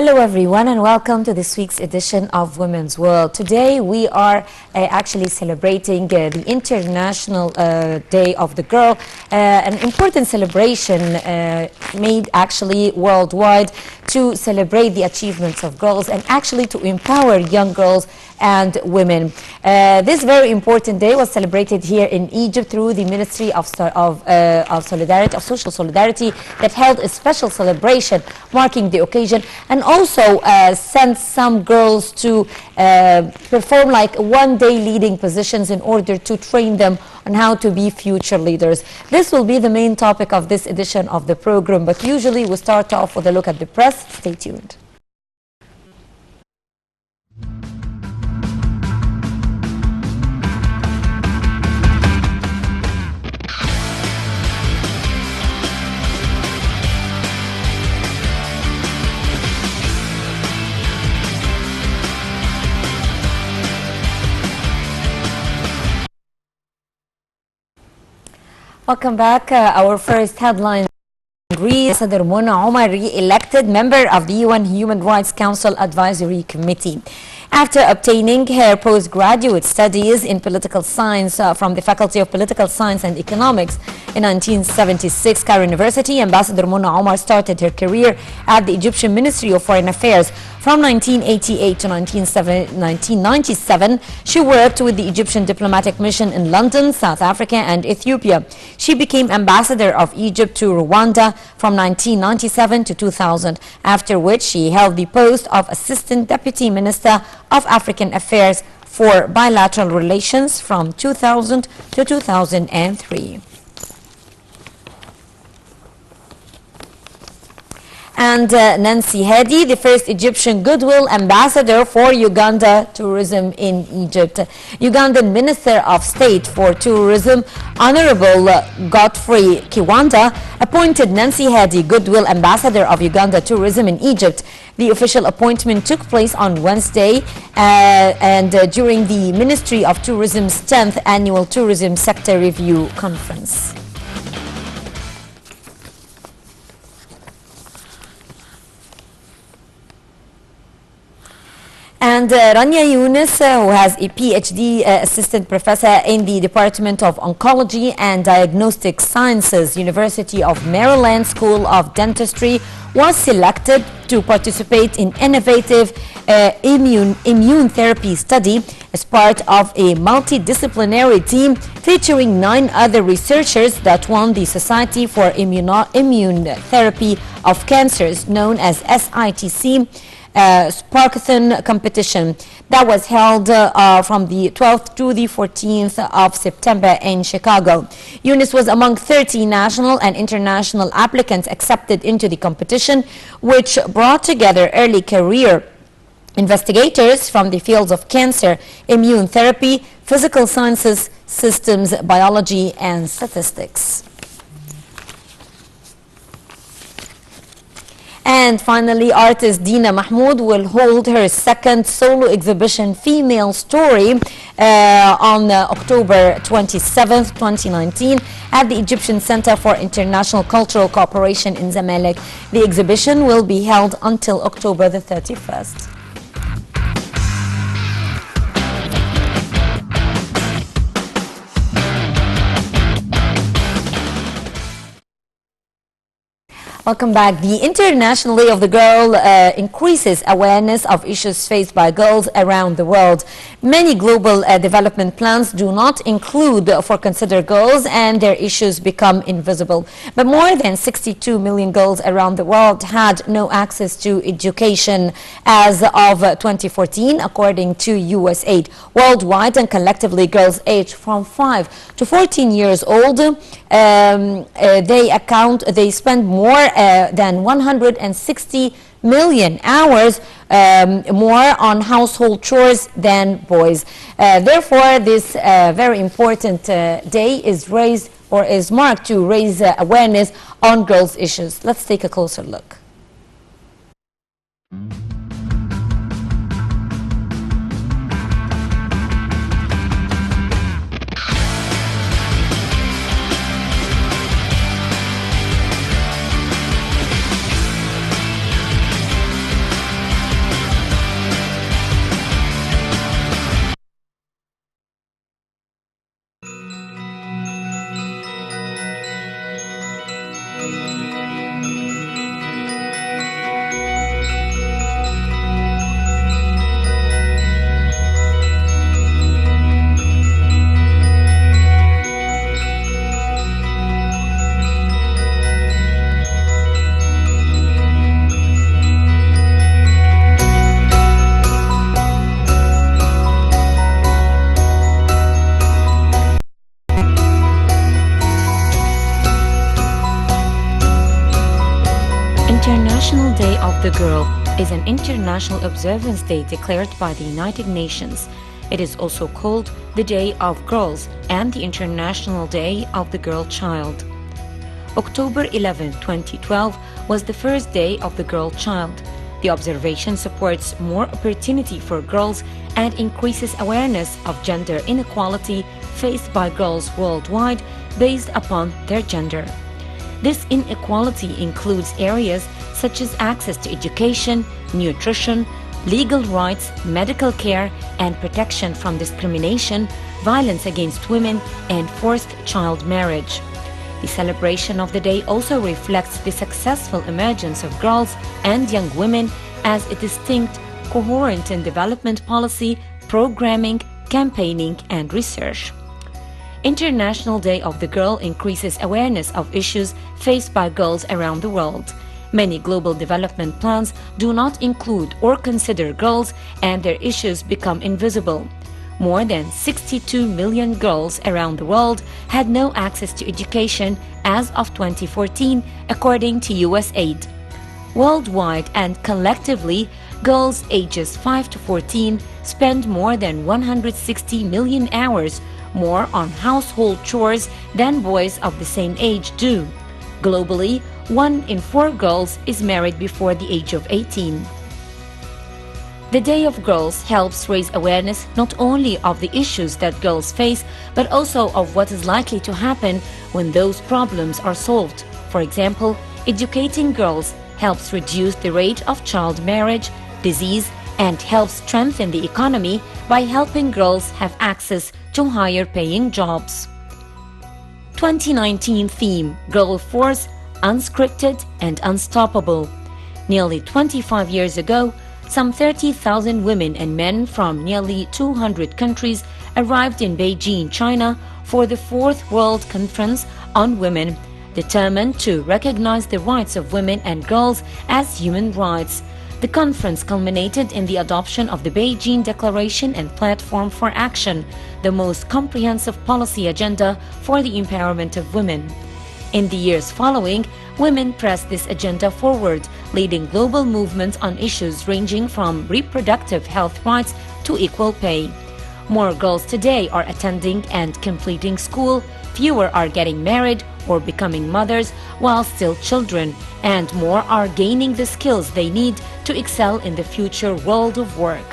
Hello everyone and welcome to this week's edition of Women's World. Today we are actually celebrating the International Day of the Girl, an important celebration made actually worldwide to celebrate the achievements of girls and actually to empower young girls and women. This very important day was celebrated here in Egypt through the Ministry of Social Solidarity that held a special celebration marking the occasion, and also sent some girls to perform like one-day leading positions in order to train them on how to be future leaders. This will be the main topic of this edition of the program, but usually we start off with a look at the press. Stay tuned. Welcome back. Our first headline reads: Ambassador Mona Omar re-elected member of the UN Human Rights Council Advisory Committee. After obtaining her postgraduate studies in political science from the Faculty of Political Science and Economics in 1976, Cairo University, Ambassador Mona Omar started her career at the Egyptian Ministry of Foreign Affairs. From 1988 to 1997, she worked with the Egyptian diplomatic mission in London, South Africa, and Ethiopia. She became ambassador of Egypt to Rwanda from 1997 to 2000, after which she held the post of Assistant Deputy Minister of African Affairs for Bilateral Relations from 2000 to 2003. And Nancy Hedi, the first Egyptian Goodwill Ambassador for Uganda Tourism in Egypt. Ugandan Minister of State for Tourism, Honorable Godfrey Kiwanda, appointed Nancy Hedi Goodwill Ambassador of Uganda Tourism in Egypt. The official appointment took place on Wednesday during the Ministry of Tourism's 10th Annual Tourism Sector Review Conference. And Rania Yunus, who has a PhD assistant professor in the Department of Oncology and Diagnostic Sciences, University of Maryland School of Dentistry, was selected to participate in innovative immune therapy study as part of a multidisciplinary team featuring 9 other researchers that won the Society for Immune Therapy of Cancers, known as SITC, Sparkathon competition that was held from the 12th to the 14th of September in Chicago. Yunus was among 30 national and international applicants accepted into the competition, which brought together early career investigators from the fields of cancer, immune therapy, physical sciences, systems, biology, and statistics. And finally, artist Dina Mahmoud will hold her second solo exhibition, Female Story, on October 27th, 2019, at the Egyptian Center for International Cultural Cooperation in Zamalek. The exhibition will be held until October the 31st. Welcome back. The International Day of the Girl increases awareness of issues faced by girls around the world. Many global development plans do not include or consider girls, and their issues become invisible. But more than 62 million girls around the world had no access to education as of 2014, according to USAID. Worldwide and collectively, girls aged from 5 to 14 years old, they spend more than 160 million hours more on household chores than boys. Therefore, this very important day is marked to raise awareness on girls' issues. Let's take a closer look. of the Girl is an international observance day declared by the United Nations. It is also called the Day of Girls and the International Day of the Girl Child. October 11, 2012 was the first day of the Girl Child. The observation supports more opportunity for girls and increases awareness of gender inequality faced by girls worldwide based upon their gender. This inequality includes areas such as access to education, nutrition, legal rights, medical care, and protection from discrimination, violence against women, and forced child marriage. The celebration of the day also reflects the successful emergence of girls and young women as a distinct cohort in development policy, programming, campaigning, and research. International Day of the Girl increases awareness of issues faced by girls around the world. Many global development plans do not include or consider girls, and their issues become invisible. More than 62 million girls around the world had no access to education as of 2014, according to USAID. Worldwide and collectively, girls ages 5 to 14 spend more than 160 million hours more on household chores than boys of the same age do. Globally, 1 in 4 girls is married before the age of 18. The Day of Girls helps raise awareness not only of the issues that girls face, but also of what is likely to happen when those problems are solved. For example, educating girls helps reduce the rate of child marriage, disease, and helps strengthen the economy by helping girls have access to higher paying jobs. 2019 theme: Girl Force, Unscripted and Unstoppable. Nearly 25 years ago, some 30,000 women and men from nearly 200 countries arrived in Beijing, China for the 4th World Conference on Women, determined to recognize the rights of women and girls as human rights. The conference culminated in the adoption of the Beijing Declaration and Platform for Action, the most comprehensive policy agenda for the empowerment of women. In the years following, women pressed this agenda forward, leading global movements on issues ranging from reproductive health rights to equal pay. More girls today are attending and completing school, fewer are getting married or becoming mothers while still children, and more are gaining the skills they need to excel in the future world of work.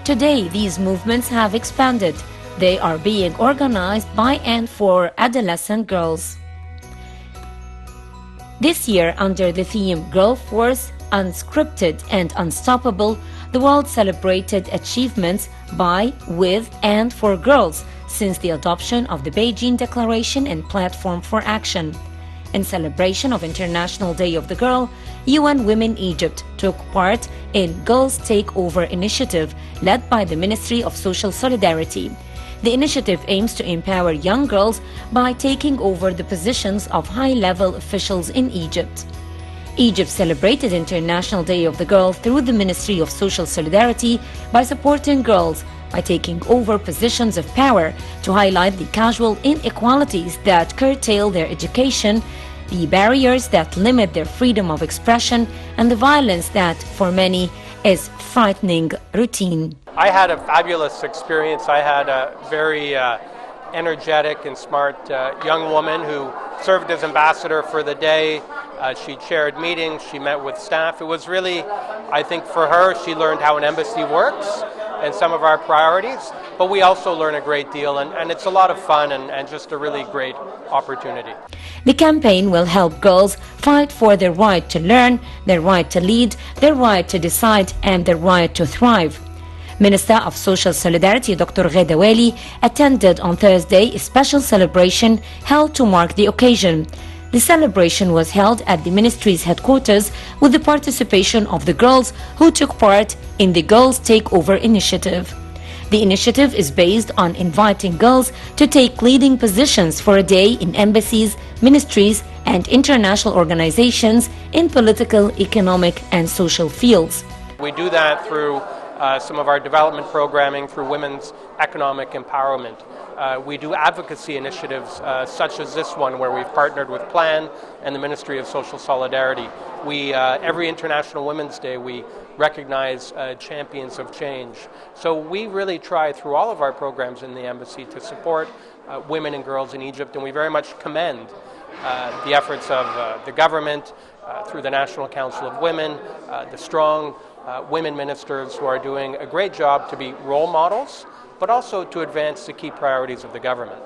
Today, these movements have expanded. They are being organized by and for adolescent girls. This year, under the theme Girl Force, Unscripted and Unstoppable, the world celebrated achievements by, with, and for girls since the adoption of the Beijing Declaration and Platform for Action. In celebration of International Day of the Girl, UN Women Egypt took part in Girls Take Over initiative led by the Ministry of Social Solidarity. The initiative aims to empower young girls by taking over the positions of high-level officials in Egypt. Egypt celebrated International Day of the Girl through the Ministry of Social Solidarity by supporting girls by taking over positions of power to highlight the casual inequalities that curtail their education, the barriers that limit their freedom of expression, and the violence that, for many, is frightening routine. I had a fabulous experience. I had a very energetic and smart young woman who served as ambassador for the day. She chaired meetings, she met with staff. It was really, I think for her, she learned how an embassy works and some of our priorities, but we also learn a great deal, and it's a lot of fun and just a really great opportunity. The campaign will help girls fight for their right to learn, their right to lead, their right to decide, and their right to thrive. Minister of Social Solidarity Dr. Ghada Wali attended on Thursday a special celebration held to mark the occasion. The celebration was held at the ministry's headquarters with the participation of the girls who took part in the Girls Take Over initiative. The initiative is based on inviting girls to take leading positions for a day in embassies, ministries, and international organizations in political, economic, and social fields. We do that through some of our development programming, through women's economic empowerment. We do advocacy initiatives such as this one, where we've partnered with PLAN and the Ministry of Social Solidarity. Every International Women's Day, we recognize champions of change. So we really try through all of our programs in the embassy to support women and girls in Egypt, and we very much commend the efforts of the government through the National Council of Women, the strong women ministers who are doing a great job to be role models, but also to advance the key priorities of the government.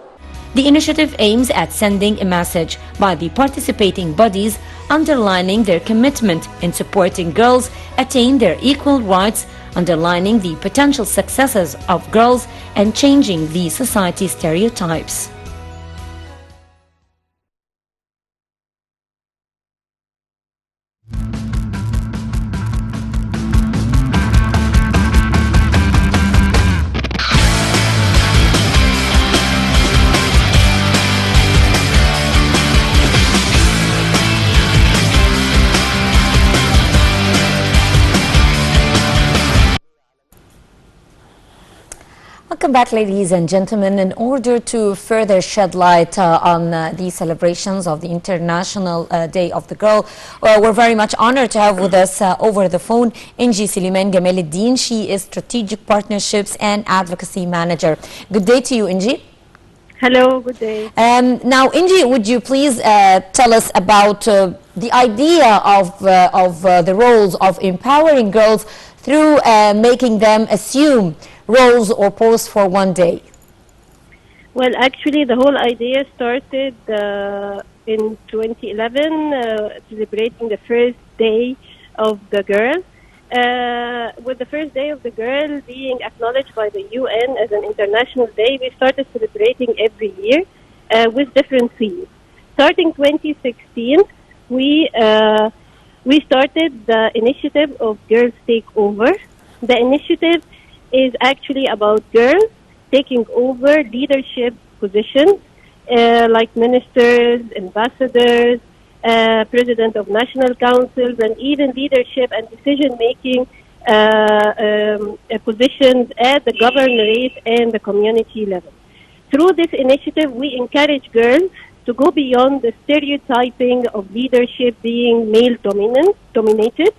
The initiative aims at sending a message by the participating bodies underlining their commitment in supporting girls attain their equal rights, underlining the potential successes of girls and changing the society stereotypes. Welcome back, ladies and gentlemen. In order to further shed light on the celebrations of the International Day of the Girl, we're very much honored to have with us over the phone Inji Suleiman Gameluddin. She is Strategic Partnerships and Advocacy Manager. Good day to you, Inji. Hello, good day. Now, Inji, would you please tell us about the idea of the roles of empowering girls through making them assume roles or posts for one day? Well, actually, the whole idea started in 2011, celebrating the first day of the girl. With the first day of the girl being acknowledged by the UN as an international day, we started celebrating every year with different themes. Starting 2016, we started the initiative of Girls Take Over. The initiative is actually about girls taking over leadership positions like ministers, ambassadors, president of national councils, and even leadership and decision-making positions at the governorate and the community level. Through this initiative, we encourage girls to go beyond the stereotyping of leadership being male-dominated,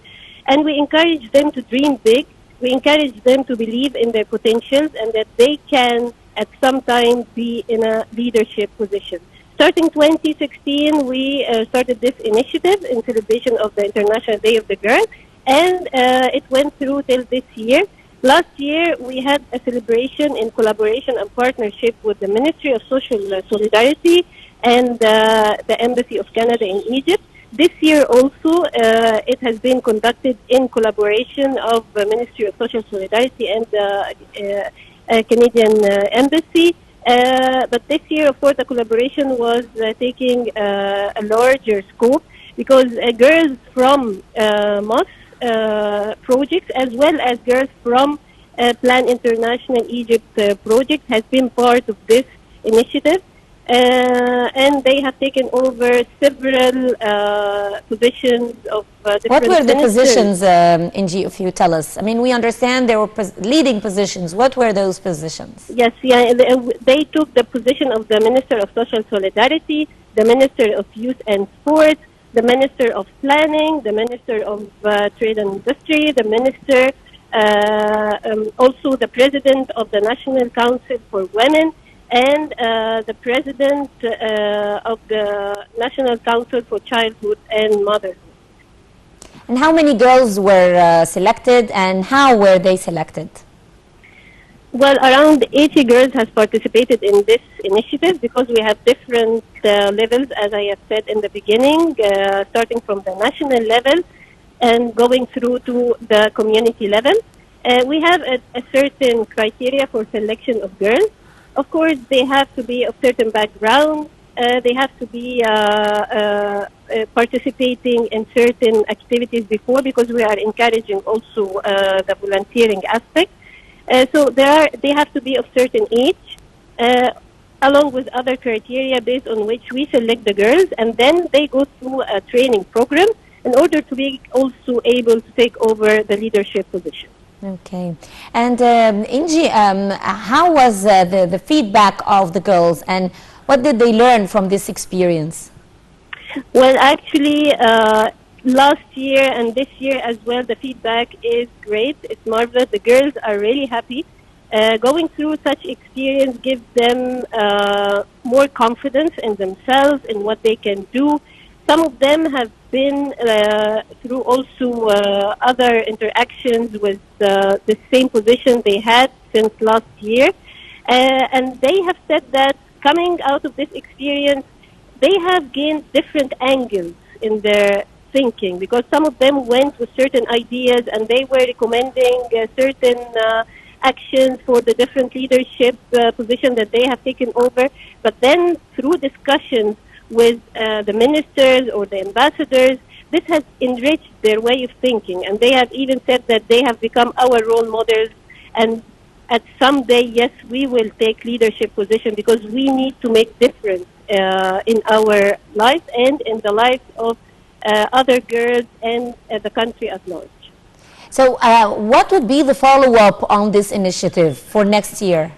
and we encourage them to dream big. We encourage them to believe in their potentials and that they can, at some time, be in a leadership position. Starting 2016, we started this initiative in celebration of the International Day of the Girl, and it went through till this year. Last year, we had a celebration in collaboration and partnership with the Ministry of Social Solidarity and the Embassy of Canada in Egypt. This year also, it has been conducted in collaboration of the Ministry of Social Solidarity and the Canadian Embassy. But this year, of course, the collaboration was taking a larger scope because girls from MOS projects as well as girls from Plan International Egypt project has been part of this initiative. And they have taken over several positions of different What were the ministers. positions, Inji, if you tell us? I mean, we understand there were leading positions. What were those positions? Yes, yeah, they took the position of the Minister of Social Solidarity, the Minister of Youth and Sports, the Minister of Planning, the Minister of Trade and Industry, the Minister, also the President of the National Council for Women, and the President of the National Council for Childhood and Motherhood. And how many girls were selected, and how were they selected? Well, around 80 girls has participated in this initiative because we have different levels, as I have said in the beginning, starting from the national level and going through to the community level. We have a certain criteria for selection of girls. Of course, they have to be of certain background. They have to be participating in certain activities before, because we are encouraging also the volunteering aspect. So they have to be of certain age, along with other criteria based on which we select the girls, and then they go through a training program in order to be also able to take over the leadership position. Okay. And Inji, how was the feedback of the girls, and what did they learn from this experience? Well, actually, last year and this year as well, the feedback is great. It's marvelous. The girls are really happy. Going through such experience gives them more confidence in themselves, in what they can do. Some of them have been through also other interactions with the same position they had since last year. And they have said that coming out of this experience, they have gained different angles in their thinking, because some of them went with certain ideas and they were recommending certain actions for the different leadership position that they have taken over. But then through discussions with the ministers or the ambassadors, this has enriched their way of thinking, and they have even said that they have become our role models, and at some day, yes, we will take leadership position, because we need to make difference in our life and in the lives of other girls and the country at large. So what would be the follow-up on this initiative for next year?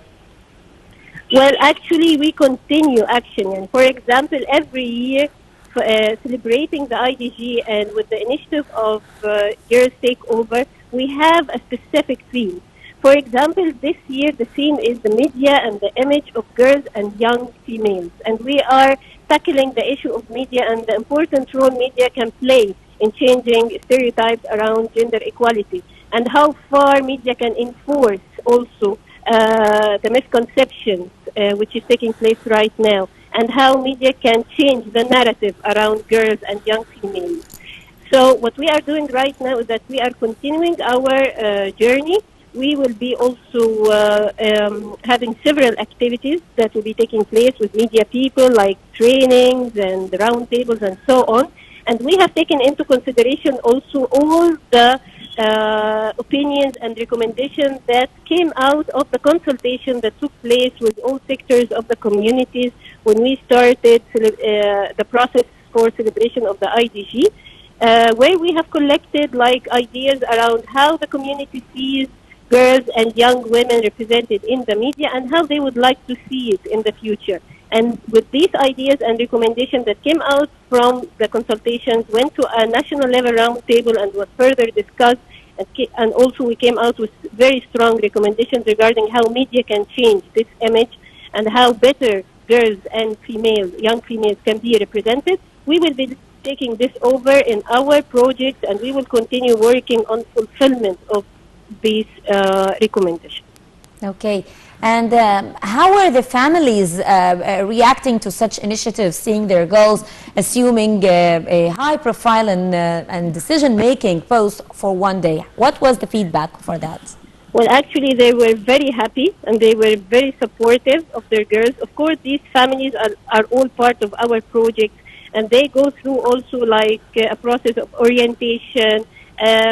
Well, actually, we continue action. And for example, every year, celebrating the IDG and with the initiative of Girls Takeover, we have a specific theme. For example, this year the theme is the media and the image of girls and young females. And we are tackling the issue of media and the important role media can play in changing stereotypes around gender equality, and how far media can enforce also the misconceptions which is taking place right now, and how media can change the narrative around girls and young females. So what we are doing right now is that we are continuing our journey. We will be also having several activities that will be taking place with media people, like trainings and roundtables and so on. And we have taken into consideration also all the opinions and recommendations that came out of the consultation that took place with all sectors of the communities when we started the process for celebration of the IDG, where we have collected like ideas around how the community sees girls and young women represented in the media and how they would like to see it in the future. And with these ideas and recommendations that came out from the consultations, went to a national level roundtable and was further discussed. And also we came out with very strong recommendations regarding how media can change this image and how better girls and females, young females, can be represented. We will be taking this over in our project, and we will continue working on fulfillment of these recommendations. Okay. And how are the families reacting to such initiatives, seeing their girls assuming a high profile and decision-making post for one day? What was the feedback for that? Well, actually, they were very happy and they were very supportive of their girls. Of course, these families are all part of our project, and they go through also like a process of orientation.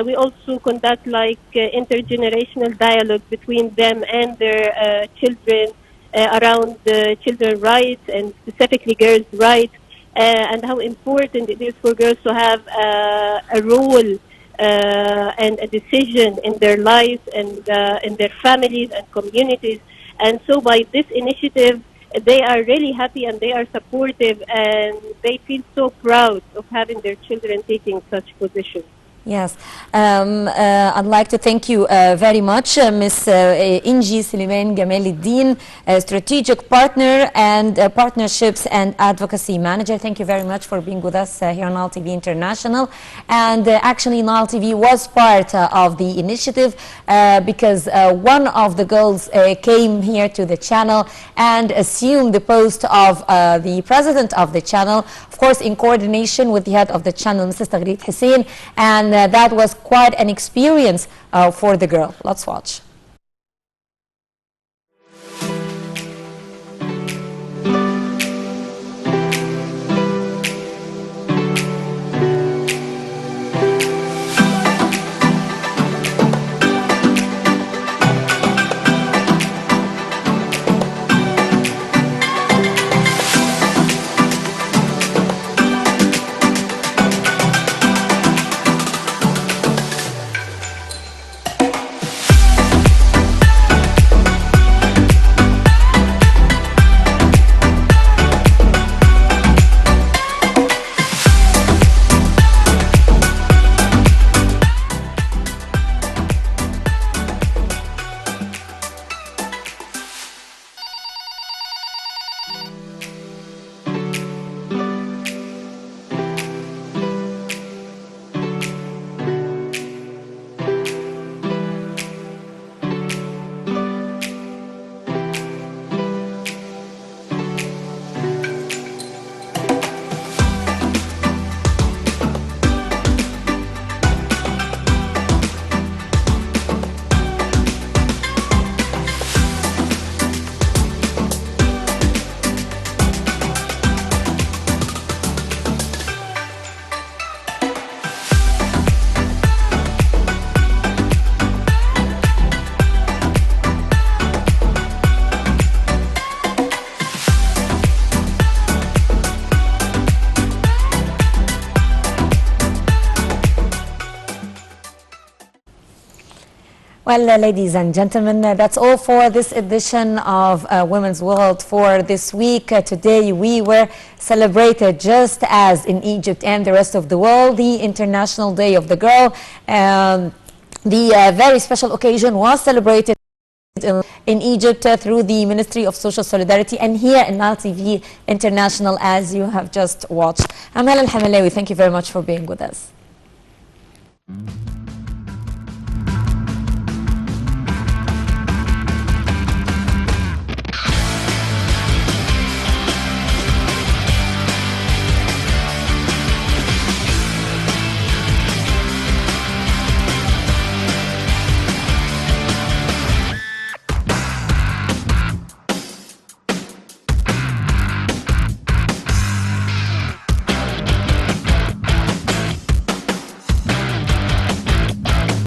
We also conduct like intergenerational dialogue between them and their children around children's rights and specifically girls' rights, and how important it is for girls to have a role and a decision in their lives and in their families and communities. And so by this initiative, they are really happy and they are supportive, and they feel so proud of having their children taking such positions. Yes, I'd like to thank you very much, Ms. Inji Suleiman Gamal-Eddin, Strategic Partner and Partnerships and Advocacy Manager. Thank you very much for being with us here on Nile TV International. And actually, Nile TV was part of the initiative because one of the girls came here to the channel and assumed the post of the president of the channel, of course, in coordination with the head of the channel, Mrs. Taghreed Hussein, and that was quite an experience for the girl. Let's watch. Well, ladies and gentlemen, that's all for this edition of Women's World for this week. Today we were celebrated just as in Egypt and the rest of the world, the International Day of the Girl. The very special occasion was celebrated in Egypt through the Ministry of Social Solidarity and here in Nile TV International, as you have just watched. I'm Helen Hamalawi. Thank you very much for being with us.